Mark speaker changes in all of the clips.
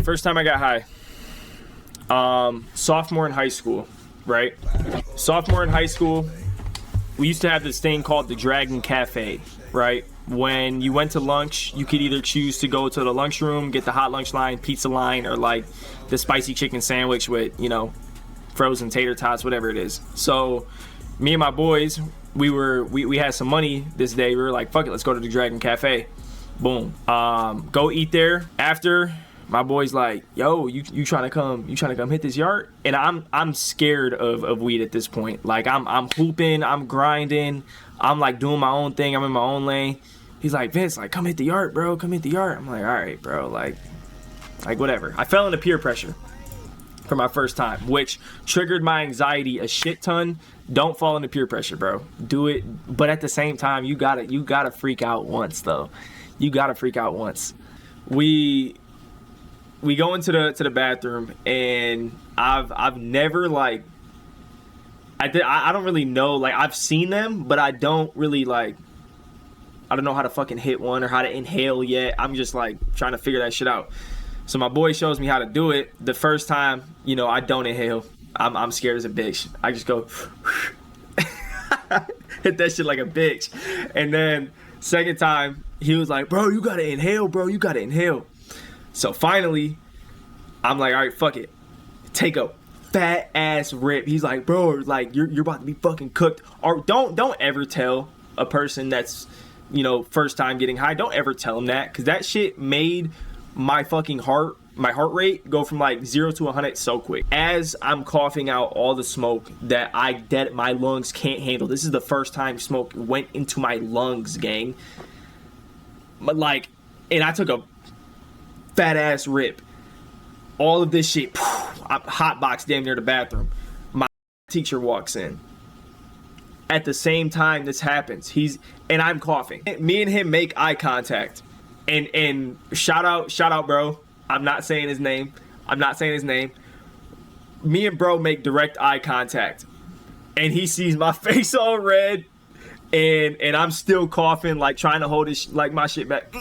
Speaker 1: First time I got high. Sophomore in high school, right? Sophomore in high school, we used to have this thing called the Dragon Cafe, right? When you went to lunch, you could either choose to go to the lunchroom, get the hot lunch line, pizza line, or like the spicy chicken sandwich with, you know, frozen tater tots, whatever it is. So me and my boys, we had some money this day. We were like, fuck it, let's go to the Dragon Cafe. Boom. Go eat there. After, my boy's like, yo, you trying to come hit this yard? And I'm scared of weed at this point. Like I'm hooping, I'm grinding, I'm like doing my own thing, I'm in my own lane. He's like, Vince, like, come hit the yard, bro, come hit the yard. I'm like, all right, bro, like whatever. I fell into peer pressure for my first time, which triggered my anxiety a shit ton. Don't fall into peer pressure, bro. Do it, but at the same time, you gotta freak out once, though. You gotta freak out once. We go into the bathroom, and I've never, like, I don't really know, like, I've seen them, but I don't really, like, I don't know how to fucking hit one or how to inhale yet. I'm just like trying to figure that shit out. So my boy shows me how to do it. The first time, you know, I don't inhale. I'm scared as a bitch. I just go hit that shit like a bitch. And then second time, he was like, bro, you gotta inhale, bro. You gotta inhale. So finally, I'm like, all right, fuck it. Take a fat ass rip. He's like, bro, like you're about to be fucking cooked. Or don't ever tell a person that's, you know, first time getting high, don't ever tell them that, because that shit made my fucking heart rate go from like 0 to 100 so quick. As I'm coughing out all the smoke that my lungs can't handle. This is the first time smoke went into my lungs, gang. But like, and I took a fat ass rip. All of this shit, I'm hotboxed damn near the bathroom. My teacher walks in. At the same time this happens, and I'm coughing. Me and him make eye contact, and shout out, bro. I'm not saying his name. Me and bro make direct eye contact, and he sees my face all red, and I'm still coughing, like trying to hold my shit back.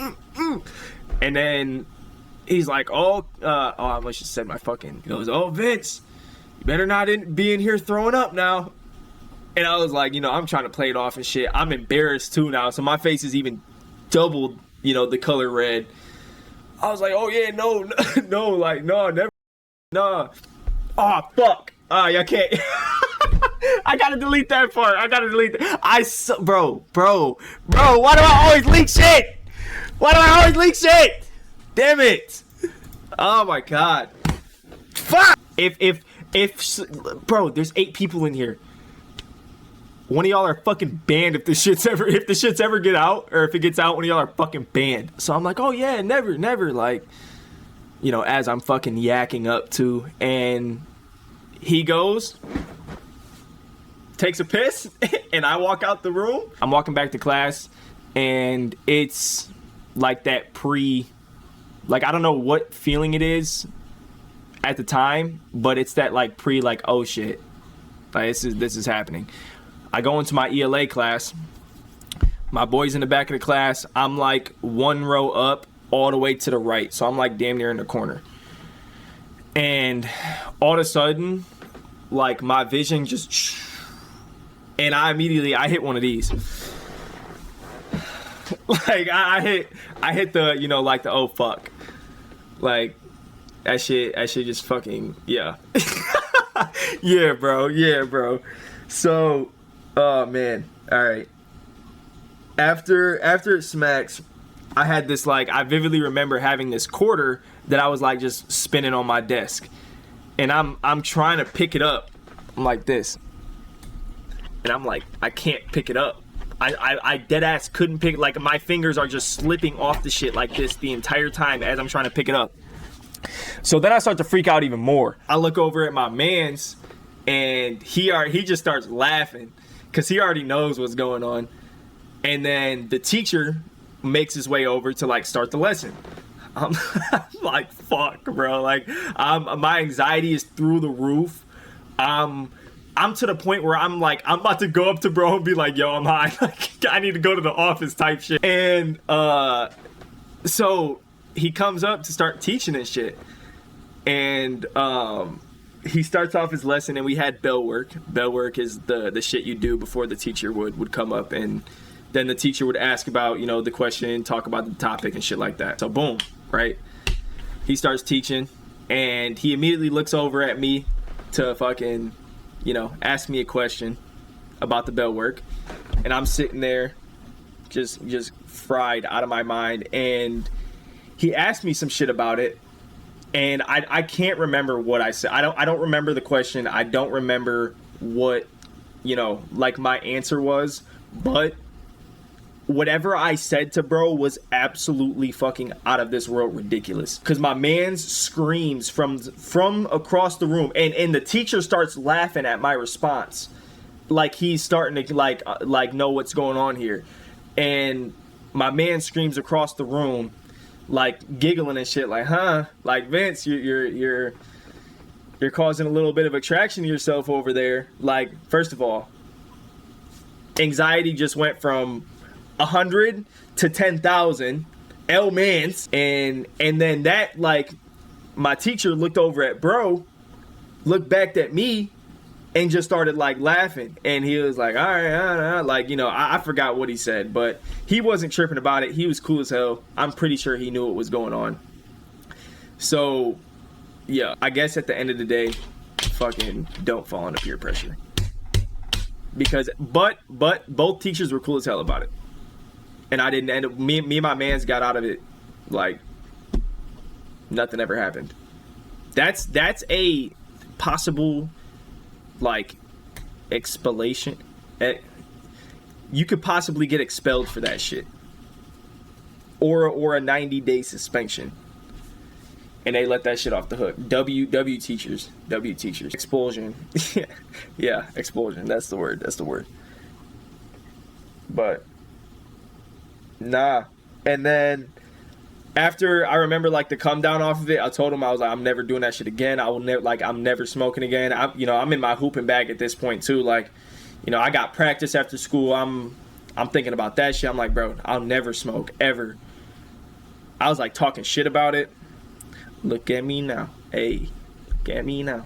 Speaker 1: And then he's like, I almost just said my fucking. He goes, oh Vince, you better not be in here throwing up now. And I was like, you know, I'm trying to play it off and shit. I'm embarrassed too now, so my face is even doubled, you know, the color red. I was like, oh yeah, no, like, no, never, no. Oh, fuck. I can't. I gotta delete that part. Bro, why do I always leak shit? Damn it. Oh my God. Fuck. Bro, there's 8 people in here. One of y'all are fucking banned if the shit's ever get out, or if it gets out, one of y'all are fucking banned. So I'm like, oh yeah, never, like, you know, as I'm fucking yakking up to, and he goes, takes a piss, and I walk out the room. I'm walking back to class, and it's like that like, I don't know what feeling it is at the time, but it's that like like, oh shit, like this is happening. I go into my ELA class. My boy's in the back of the class. I'm like one row up all the way to the right. So I'm like damn near in the corner. And all of a sudden, like my vision just, and I hit one of these. Like I hit the, you know, like the oh fuck. Like that shit just fucking, yeah. Yeah, bro. So, oh man, all right. After it smacks, I had this, like, I vividly remember having this quarter that I was like just spinning on my desk, and I'm trying to pick it up. I'm like this, and I'm like, I can't pick it up. I dead ass couldn't pick, like my fingers are just slipping off the shit like this the entire time as I'm trying to pick it up. So then I start to freak out even more. I look over at my man's, and he just starts laughing because he already knows what's going on. And then the teacher makes his way over to like start the lesson. I'm like, fuck, bro. Like, my anxiety is through the roof. I'm to the point where I'm like, I'm about to go up to bro and be like, yo, I'm high. Like, I need to go to the office type shit. And so he comes up to start teaching and shit. And he starts off his lesson, and we had bell work. Bell work is the shit you do before the teacher would come up, and then the teacher would ask about, you know, the question, talk about the topic and shit like that. So boom, right? He starts teaching, and he immediately looks over at me to fucking, you know, ask me a question about the bell work. And I'm sitting there just fried out of my mind. And he asked me some shit about it. And I can't remember what I said. I don't remember the question. I don't remember what, you know, like my answer was. But whatever I said to bro was absolutely fucking out of this world ridiculous. Because my man screams from across the room. And the teacher starts laughing at my response. Like he's starting to like know what's going on here. And my man screams across the room, like giggling and shit, like, huh? Like, Vince, you're causing a little bit of attraction to yourself over there. Like, first of all, anxiety just went from 100 to 10,000 L-mans, and then that, like, my teacher looked over at bro, looked back at me, and just started like laughing. And he was like, all right, like, you know, I forgot what he said, but he wasn't tripping about it. He was cool as hell. I'm pretty sure he knew what was going on. So yeah, I guess at the end of the day, fucking don't fall under peer pressure. Because but both teachers were cool as hell about it. And I didn't end up, me and my mans got out of it like nothing ever happened. That's a possible, like, expellation. You could possibly get expelled for that shit, or a 90-day suspension, and they let that shit off the hook. W teachers, expulsion. Yeah, expulsion. That's the word. But nah. And then after, I remember, like, the come down off of it, I told him, I was like, I'm never doing that shit again. I will never, like, I'm never smoking again. I'm in my hooping bag at this point too. Like, you know, I got practice after school. I'm thinking about that shit. I'm like, bro, I'll never smoke ever. I was like talking shit about it. Look at me now. Hey, look at me now.